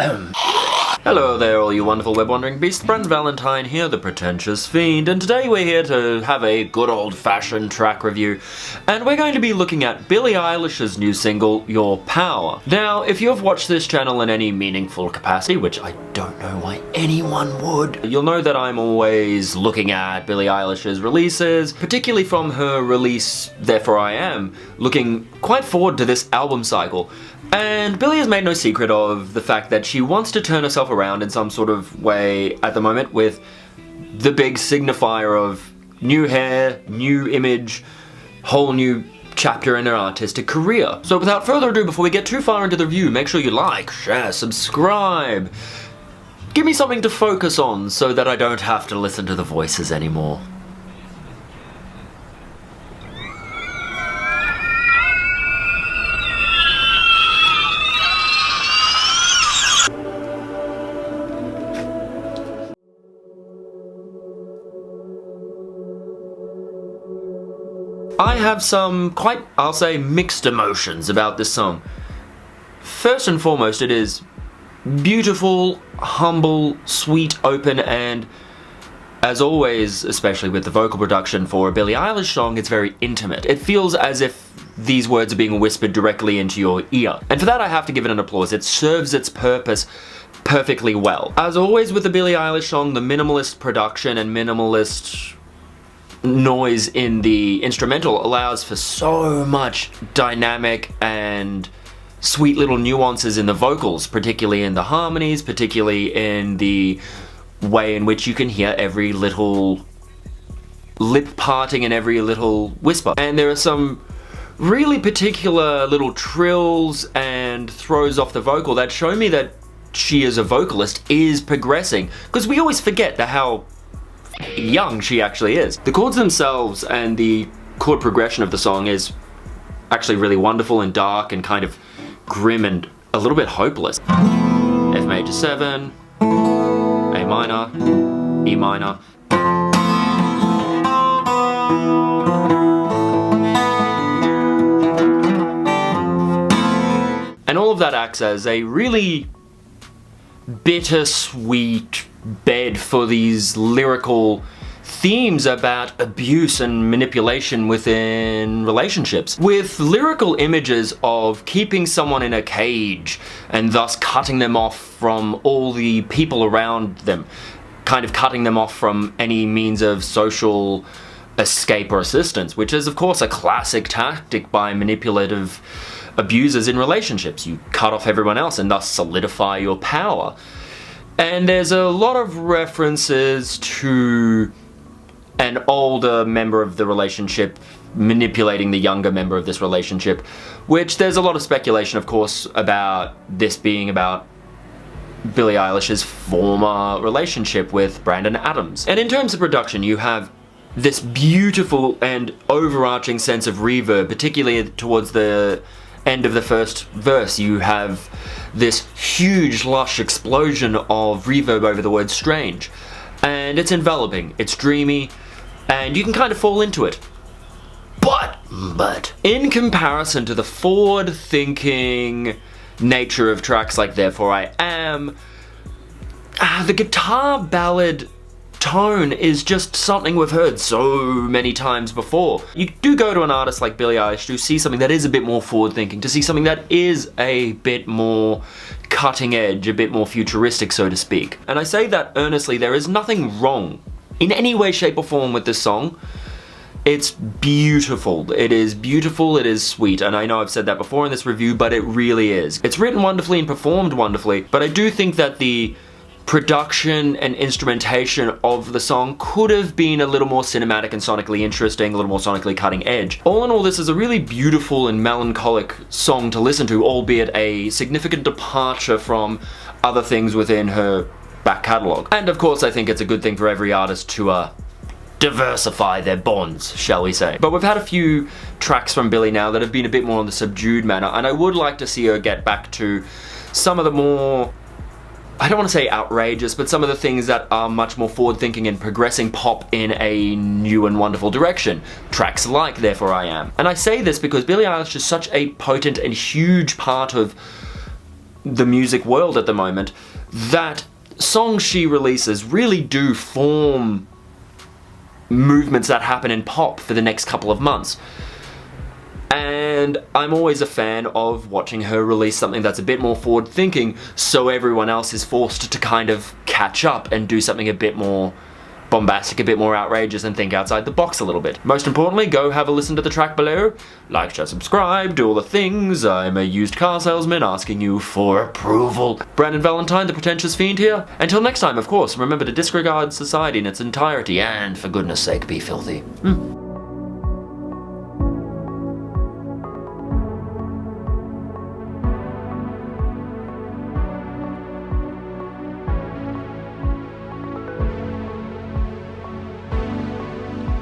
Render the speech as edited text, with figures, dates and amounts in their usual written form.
am. Hello there, all you wonderful web-wandering beasts. Brent Valentine here, the Pretentious Fiend, and today we're here to have a good old-fashioned track review, and we're going to be looking at Billie Eilish's new single, Your Power. Now, if you've watched this channel in any meaningful capacity, which I don't know why anyone would, you'll know that I'm always looking at Billie Eilish's releases, particularly from her release, Therefore I Am, looking quite forward to this album cycle. And Billie has made no secret of the fact that she wants to turn herself around in some sort of way at the moment with the big signifier of new hair, new image, whole new chapter in her artistic career. So without further ado, before we get too far into the review, make sure you like, share, subscribe. Give me something to focus on so that I don't have to listen to the voices anymore. I have some quite, I'll say, mixed emotions about this song. First and foremost, it is beautiful, humble, sweet, open, and as always, especially with the vocal production for a Billie Eilish song, it's very intimate. It feels as if these words are being whispered directly into your ear. And for that I have to give it an applause. It serves its purpose perfectly well. As always with the Billie Eilish song, the minimalist production and minimalist noise in the instrumental allows for so much dynamic and sweet little nuances in the vocals, particularly in the harmonies, particularly in the way in which you can hear every little lip parting and every little whisper. And there are some really particular little trills and throws off the vocal that show me that she as a vocalist is progressing, because we always forget how young she actually is. The chords themselves and the chord progression of the song is actually really wonderful and dark and kind of grim and a little bit hopeless. F major 7, A minor, E minor. And all of that acts as a really bittersweet bed for these lyrical themes about abuse and manipulation within relationships, with lyrical images of keeping someone in a cage and thus cutting them off from all the people around them, kind of cutting them off from any means of social escape or assistance, which is of course a classic tactic by manipulative abusers in relationships. You cut off everyone else and thus solidify your power. And there's a lot of references to an older member of the relationship manipulating the younger member of this relationship, which there's a lot of speculation, of course, about this being about Billie Eilish's former relationship with Brandon Adams. And in terms of production, you have this beautiful and overarching sense of reverb, particularly towards the end of the first verse. You have this huge lush explosion of reverb over the word strange, and it's enveloping, it's dreamy, and you can kind of fall into it. But in comparison to the forward-thinking nature of tracks like Therefore I Am, the guitar ballad tone is just something we've heard so many times before. You do go to an artist like Billie Eilish to see something that is a bit more forward-thinking, to see something that is a bit more cutting edge, a bit more futuristic, so to speak. And I say that earnestly. There is nothing wrong in any way, shape or form with this song. It's beautiful. It is beautiful, it is sweet, and I know I've said that before in this review, but it really is. It's written wonderfully and performed wonderfully, but I do think that the production and instrumentation of the song could have been a little more cinematic and sonically interesting, a little more sonically cutting edge. All in all, this is a really beautiful and melancholic song to listen to, albeit a significant departure from other things within her back catalogue. And of course, I think it's a good thing for every artist to diversify their bonds, shall we say. But we've had a few tracks from Billie now that have been a bit more on the subdued manner, and I would like to see her get back to some of the more, I don't want to say outrageous, but some of the things that are much more forward-thinking and progressing pop in a new and wonderful direction. Tracks like Therefore I Am. And I say this because Billie Eilish is such a potent and huge part of the music world at the moment, that songs she releases really do form movements that happen in pop for the next couple of months. And I'm always a fan of watching her release something that's a bit more forward thinking, so everyone else is forced to kind of catch up and do something a bit more bombastic, a bit more outrageous, and think outside the box a little bit. Most importantly, go have a listen to the track below, like, share, subscribe, do all the things. I'm a used car salesman asking you for approval. Brandon Valentine, the Pretentious Fiend here. Until next time, of course, remember to disregard society in its entirety, and for goodness sake, be filthy.